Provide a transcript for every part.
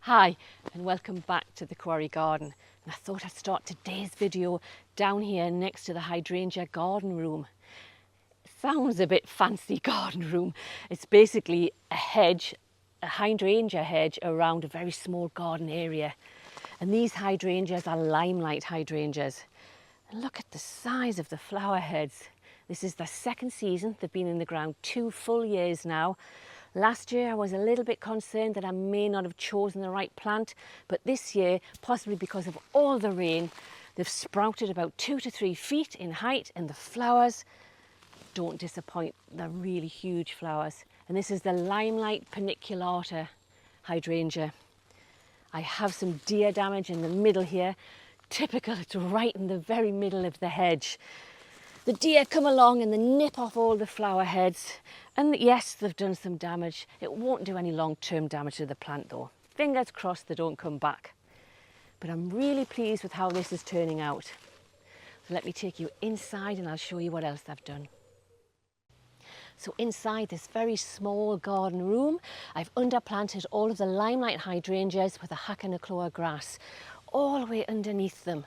Hi and welcome back to the Quarry garden. And I thought I'd start today's video down here next to the hydrangea garden room. It sounds a bit fancy garden room. It's basically a hedge, a hydrangea hedge around a very small garden area. And these hydrangeas are limelight hydrangeas. And look at the size of the flower heads. This is their second season. They've been in the ground 2 full years now. Last year I was a little bit concerned that I may not have chosen the right plant, but this year, possibly because of all the rain, they've sprouted about 2 to 3 feet in height, and the flowers don't disappoint. They're really huge flowers. And this is the Limelight Paniculata hydrangea. I have some deer damage in the middle here. Typical, it's right in the very middle of the hedge. The deer come along and they nip off all the flower heads, and yes, they've done some damage. It won't do any long-term damage to the plant though. Fingers crossed they don't come back. But I'm really pleased with how this is turning out. So let me take you inside and I'll show you what else I've done. So inside this very small garden room, I've underplanted all of the limelight hydrangeas with a Hakonechloa grass, all the way underneath them.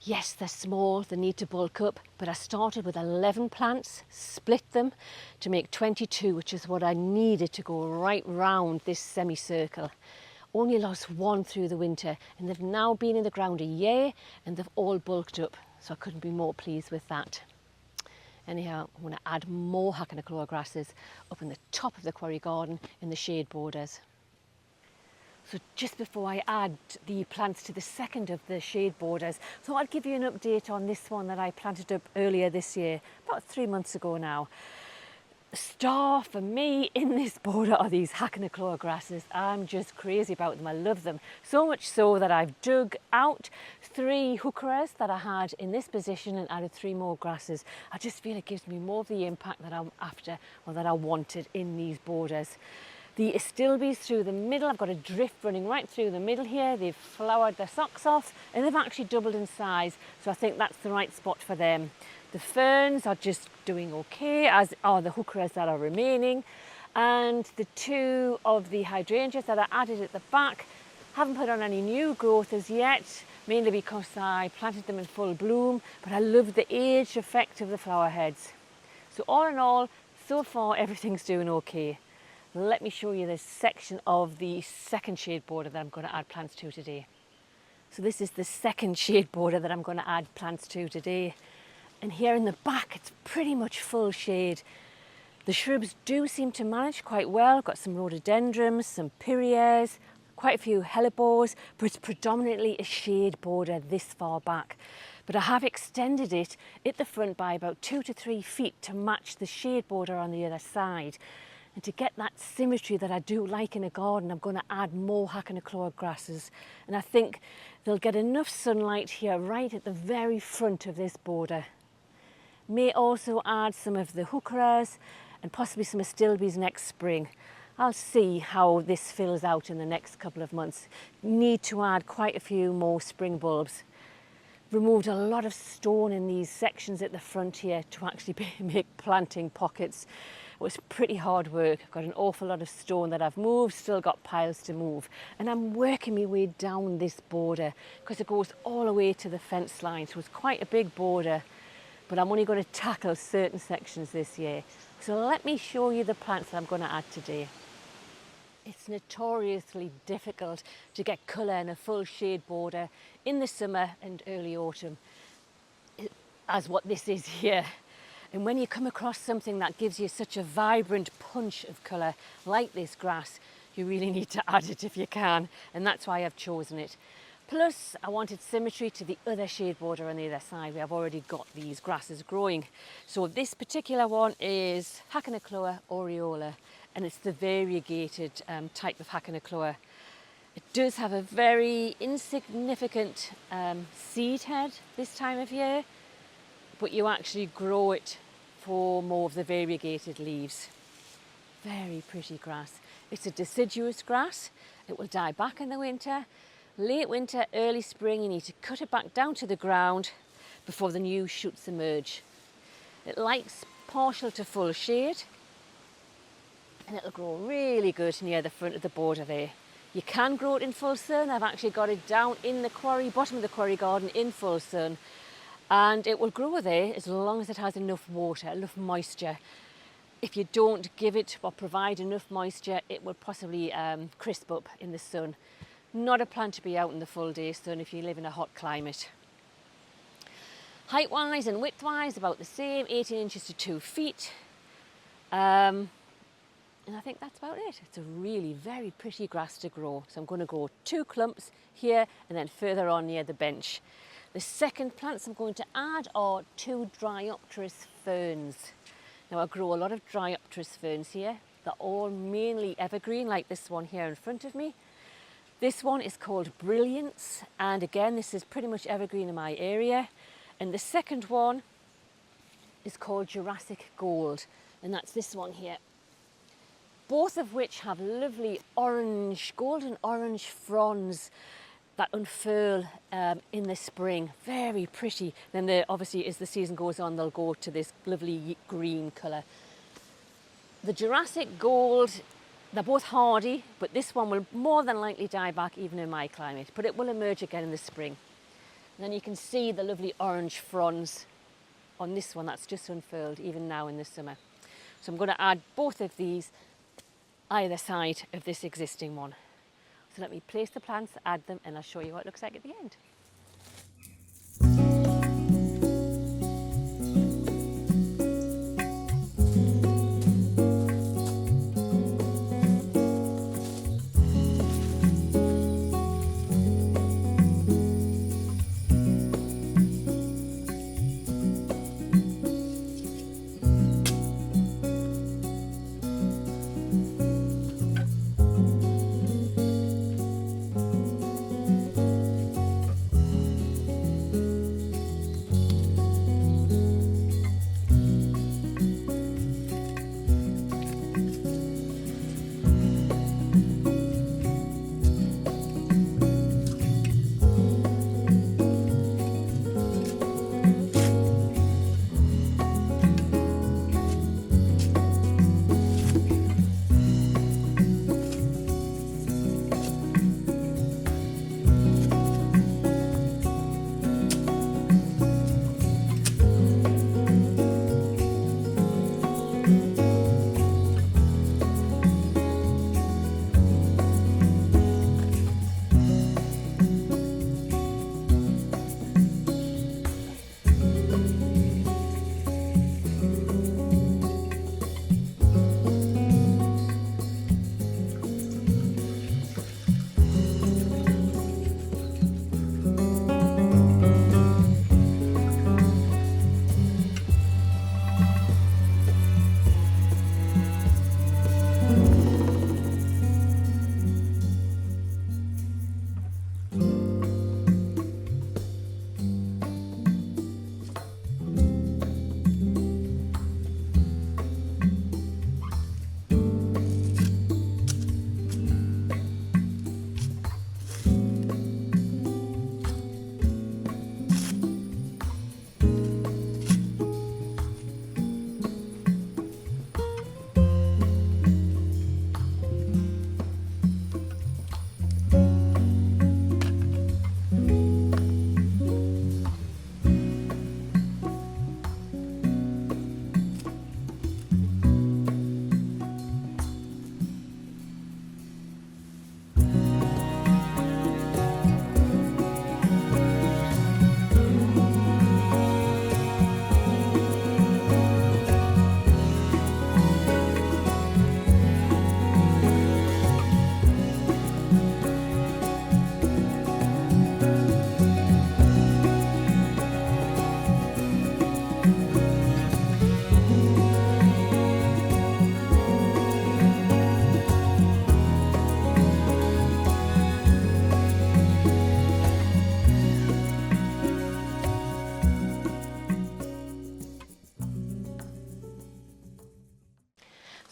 Yes, they're small, they need to bulk up, but I started with 11 plants, split them to make 22, which is what I needed to go right round this semicircle. Only lost 1 through the winter, and they've now been in the ground a year and they've all bulked up, so I couldn't be more pleased with that. Anyhow, I'm going to add more Hakonechloa grasses up in the top of the quarry garden in the shade borders. So just before I add the plants to the second of the shade borders, so I'll give you an update on this one that I planted up earlier this year, about 3 months ago now. The star for me in this border are these Hakonechloa grasses. I'm just crazy about them. I love them. So much so that I've dug out 3 heucheras that I had in this position and added 3 more grasses. I just feel it gives me more of the impact that I'm after, or that I wanted in these borders. The astilbes through the middle, I've got a drift running right through the middle here. They've flowered their socks off and they've actually doubled in size, so I think that's the right spot for them. The ferns are just doing okay, as are the heucheras that are remaining, and the 2 of the hydrangeas that I added at the back haven't put on any new growth as yet, mainly because I planted them in full bloom, but I love the aged effect of the flower heads. So all in all, so far everything's doing okay. Let me show you this section of the second shade border that I'm going to add plants to today. So this is the second shade border that I'm going to add plants to today. And here in the back, it's pretty much full shade. The shrubs do seem to manage quite well. I've got some rhododendrons, some pyrrhias, quite a few hellebores, but it's predominantly a shade border this far back. But I have extended it at the front by about 2 to 3 feet to match the shade border on the other side. And to get that symmetry that I do like in a garden, I'm going to add more Hakonechloa grasses. And I think they'll get enough sunlight here right at the very front of this border. May also add some of the heucheras and possibly some astilbes next spring. I'll see how this fills out in the next couple of months. Need to add quite a few more spring bulbs. Removed a lot of stone in these sections at the front here to actually make planting pockets. It was pretty hard work. I've got an awful lot of stone that I've moved, still got piles to move. And I'm working my way down this border because it goes all the way to the fence line. So it's quite a big border, but I'm only going to tackle certain sections this year. So let me show you the plants that I'm going to add today. It's notoriously difficult to get colour in a full shade border in the summer and early autumn, as what this is here. And when you come across something that gives you such a vibrant punch of colour, like this grass, you really need to add it if you can, and that's why I've chosen it. Plus, I wanted symmetry to the other shade border on the other side, where I've already got these grasses growing. So this particular one is Hakonechloa Aureola, and it's the variegated type of Hakonechloa. It does have a very insignificant seed head this time of year, but you actually grow it for more of the variegated leaves. Very pretty grass. It's a deciduous grass. It will die back in the winter. Late winter, early spring, you need to cut it back down to the ground before the new shoots emerge. It likes partial to full shade, and it'll grow really good near the front of the border there. You can grow it in full sun. I've actually got it down in the quarry, bottom of the quarry garden in full sun, and it will grow there as long as it has enough water, enough moisture. If you don't give it or provide enough moisture, it will possibly crisp up in the sun. Not a plant to be out in the full day sun if you live in a hot climate. Height-wise and width-wise, about the same, 18 inches to 2 feet. And I think that's about it. It's a really very pretty grass to grow. So I'm going to grow 2 clumps here and then further on near the bench. The second plants I'm going to add are 2 Dryopteris ferns. Now I grow a lot of Dryopteris ferns here. They're all mainly evergreen, like this one here in front of me. This one is called Brilliance, and again this is pretty much evergreen in my area. And the second one is called Jurassic Gold, and that's this one here. Both of which have lovely orange, golden orange fronds that unfurl in the spring. Very pretty. Then obviously as the season goes on, they'll go to this lovely green colour. The Jurassic Gold, they're both hardy, but this one will more than likely die back even in my climate, but it will emerge again in the spring. And then you can see the lovely orange fronds on this one that's just unfurled even now in the summer. So I'm going to add both of these either side of this existing one. So let me place the plants, add them, and I'll show you what it looks like at the end.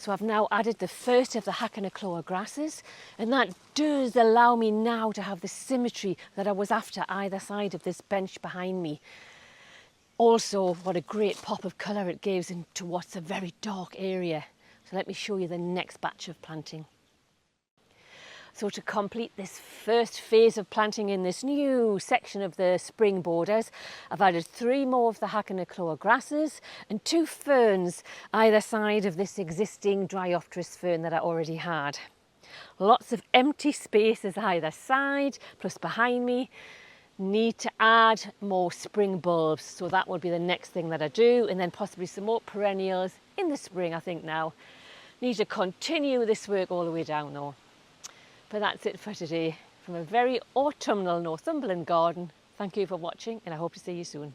So I've now added the first of the Hakonechloa grasses, and that does allow me now to have the symmetry that I was after either side of this bench behind me. Also, what a great pop of colour it gives into what's a very dark area. So let me show you the next batch of planting. So to complete this first phase of planting in this new section of the spring borders, I've added 3 more of the Hakonechloa grasses and 2 ferns either side of this existing Dryopteris fern that I already had. Lots of empty spaces either side, plus behind me. Need to add more spring bulbs, so that will be the next thing that I do, and then possibly some more perennials in the spring, I think now. Need to continue this work all the way down though. But that's it for today from a very autumnal Northumberland garden. Thank you for watching, and I hope to see you soon.